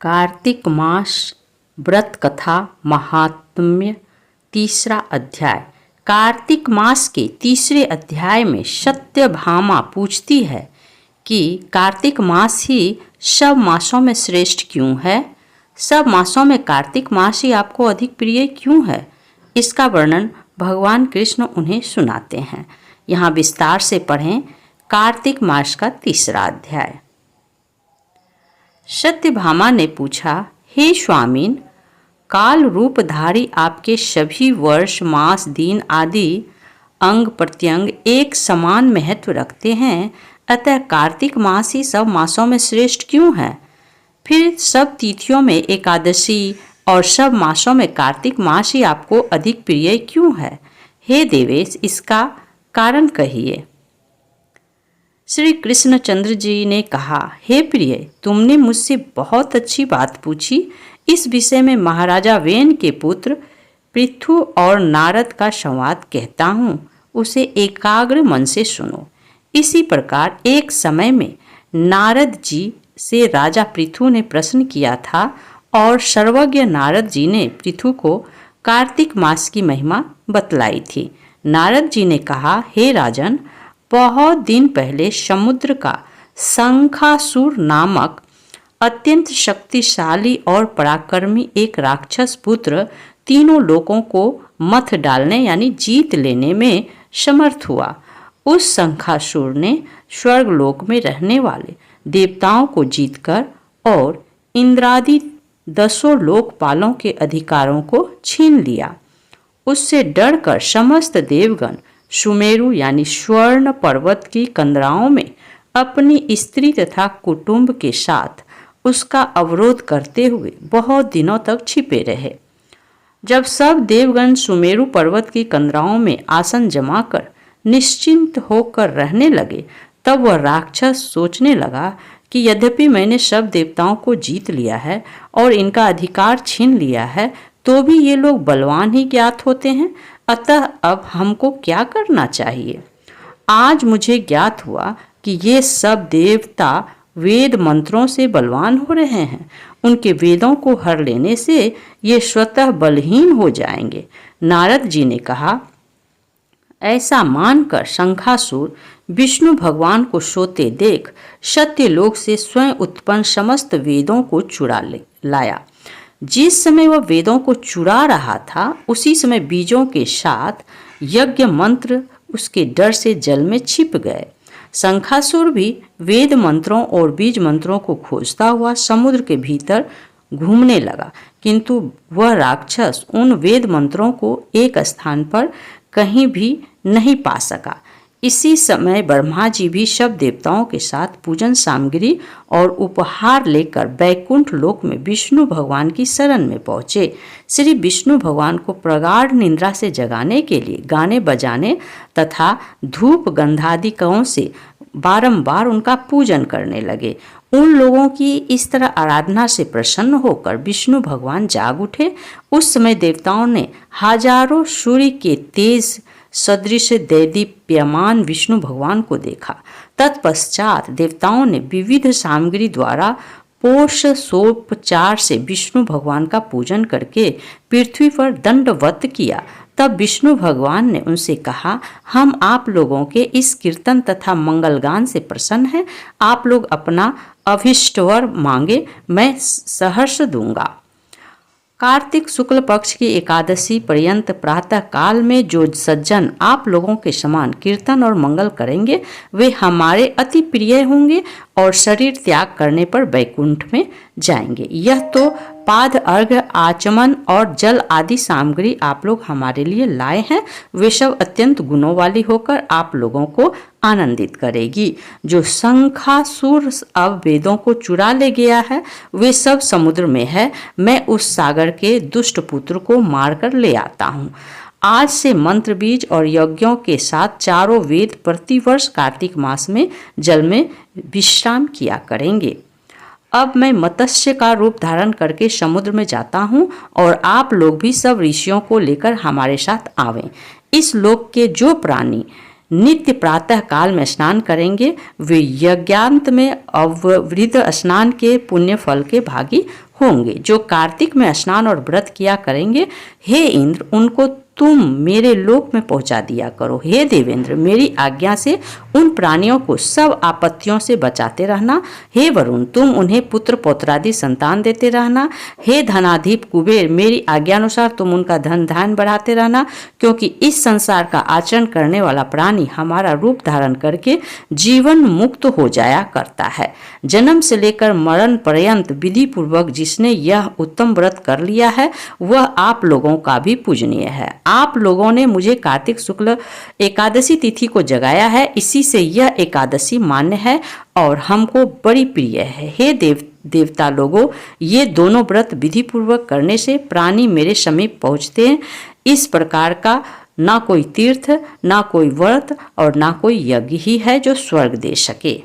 कार्तिक मास व्रत कथा महात्म्य तीसरा अध्याय। कार्तिक मास के तीसरे अध्याय में सत्यभामा पूछती है कि कार्तिक मास ही सब मासों में श्रेष्ठ क्यों है। सब मासों में कार्तिक मास ही आपको अधिक प्रिय क्यों है। इसका वर्णन भगवान कृष्ण उन्हें सुनाते हैं। यहाँ विस्तार से पढ़ें कार्तिक मास का तीसरा अध्याय। सत्यभामा ने पूछा, हे स्वामीन, काल रूपधारी आपके सभी वर्ष मास दिन आदि अंग प्रत्यंग एक समान महत्व रखते हैं, अतः कार्तिक मास ही सब मासों में श्रेष्ठ क्यों है। फिर सब तिथियों में एकादशी और सब मासों में कार्तिक मास ही आपको अधिक प्रिय क्यों है। हे देवेश, इसका कारण कहिए। श्री कृष्णचंद्र जी ने कहा, हे प्रिय, तुमने मुझसे बहुत अच्छी बात पूछी। इस विषय में महाराजा वेन के पुत्र पृथु और नारद का संवाद कहता हूँ, उसे एकाग्र मन से सुनो। इसी प्रकार एक समय में नारद जी से राजा पृथु ने प्रश्न किया था और सर्वज्ञ नारद जी ने पृथु को कार्तिक मास की महिमा बतलाई थी। नारद जी ने कहा, हे राजन, बहुत दिन पहले समुद्र का शंखासुर नामक अत्यंत शक्तिशाली और पराक्रमी एक राक्षस पुत्र तीनों लोकों को मथ डालने यानी जीत लेने में समर्थ हुआ। उस शंखासुर ने स्वर्गलोक में रहने वाले देवताओं को जीतकर और इंद्रादि 10 लोकपालों के अधिकारों को छीन लिया। उससे डरकर समस्त देवगण सुमेरु यानी स्वर्ण पर्वत की कंदराओं में अपनी स्त्री तथा कुटुंब के साथ उसका अवरोध करते हुए बहुत दिनों तक छिपे रहे। जब सब देवगण सुमेरु पर्वत की कंदराओं में आसन जमाकर निश्चिंत होकर रहने लगे, तब वह राक्षस सोचने लगा कि यद्यपि मैंने सब देवताओं को जीत लिया है और इनका अधिकार छीन लिया है, तो भी ये लोग बलवान ही ज्ञात होते हैं, अतः अब हमको क्या करना चाहिए। आज मुझे ज्ञात हुआ कि ये सब देवता वेद मंत्रों से बलवान हो रहे हैं। उनके वेदों को हर लेने से ये स्वतः बलहीन हो जाएंगे। नारद जी ने कहा, ऐसा मानकर शंखासुर विष्णु भगवान को सोते देख सत्यलोक से स्वयं उत्पन्न समस्त वेदों को चुरा लाया। जिस समय वह वेदों को चुरा रहा था, उसी समय बीजों के साथ यज्ञ मंत्र उसके डर से जल में छिप गए। शंखासुर भी वेद मंत्रों और बीज मंत्रों को खोजता हुआ समुद्र के भीतर घूमने लगा, किंतु वह राक्षस उन वेद मंत्रों को एक स्थान पर कहीं भी नहीं पा सका। इसी समय ब्रह्मा जी भी सब देवताओं के साथ पूजन सामग्री और उपहार लेकर बैकुंठ लोक में विष्णु भगवान की शरण में पहुँचे। श्री विष्णु भगवान को प्रगाढ़ निद्रा से जगाने के लिए गाने बजाने तथा धूप गंधादिकों से बारंबार उनका पूजन करने लगे। उन लोगों की इस तरह आराधना से प्रसन्न होकर विष्णु भगवान जाग उठे। उस समय देवताओं ने हजारों सूर्य के तेज सदृश दैदीप्यमान विष्णु भगवान को देखा। तत्पश्चात देवताओं ने विविध सामग्री द्वारा पोषोपचार से विष्णु भगवान का पूजन करके पृथ्वी पर दंडवत किया। तब विष्णु भगवान ने उनसे कहा, हम आप लोगों के इस कीर्तन तथा मंगलगान से प्रसन्न हैं। आप लोग अपना अभिष्टवर मांगे, मैं सहर्ष दूंगा। कार्तिक शुक्ल पक्ष की एकादशी पर्यंत प्रातः काल में जो सज्जन आप लोगों के समान कीर्तन और मंगल करेंगे, वे हमारे अति प्रिय होंगे और शरीर त्याग करने पर वैकुंठ में जाएंगे। यह तो पाद अर्घ्य आचमन और जल आदि सामग्री आप लोग हमारे लिए लाए हैं, वे सब अत्यंत गुणों वाली होकर आप लोगों को आनंदित करेगी। जो शंखासुर अब वेदों को चुरा ले गया है, वे सब समुद्र में है। मैं उस सागर के दुष्ट पुत्र को मारकर ले आता हूँ। आज से मंत्र बीज और यज्ञों के साथ चारों वेद प्रतिवर्ष कार्तिक मास में जल में विश्राम किया करेंगे। अब मैं मत्स्य का रूप धारण करके समुद्र में जाता हूँ और आप लोग भी सब ऋषियों को लेकर हमारे साथ आवें। इस लोक के जो प्राणी नित्य प्रातः काल में स्नान करेंगे वे यज्ञांत में अवृद्ध स्नान के पुण्य फल के भागी होंगे। जो कार्तिक में स्नान और व्रत किया करेंगे, हे इंद्र उनको तुम मेरे लोक में पहुंचा दिया करो। हे देवेंद्र मेरी आज्ञा से उन प्राणियों को सब आपत्तियों से बचाते रहना। हे वरुण तुम उन्हें पुत्र पौत्रादि संतान देते रहना। हे धनाधिप कुबेर मेरी आज्ञानुसार तुम उनका धन धान्य बढ़ाते रहना, क्योंकि इस संसार का आचरण करने वाला प्राणी हमारा रूप धारण करके जीवन मुक्त हो जाया करता है। जन्म से लेकर मरण पर्यंत विधि पूर्वक जिसने यह उत्तम व्रत कर लिया है वह आप लोगों का भी पूजनीय है। आप लोगों ने मुझे कार्तिक शुक्ल एकादशी तिथि को जगाया है, इसी से यह एकादशी मान्य है और हमको बड़ी प्रिय है। हे देवता लोगों, ये दोनों व्रत विधि पूर्वक करने से प्राणी मेरे समीप पहुँचते हैं। इस प्रकार का ना कोई तीर्थ, ना कोई व्रत और ना कोई यज्ञ ही है जो स्वर्ग दे सके।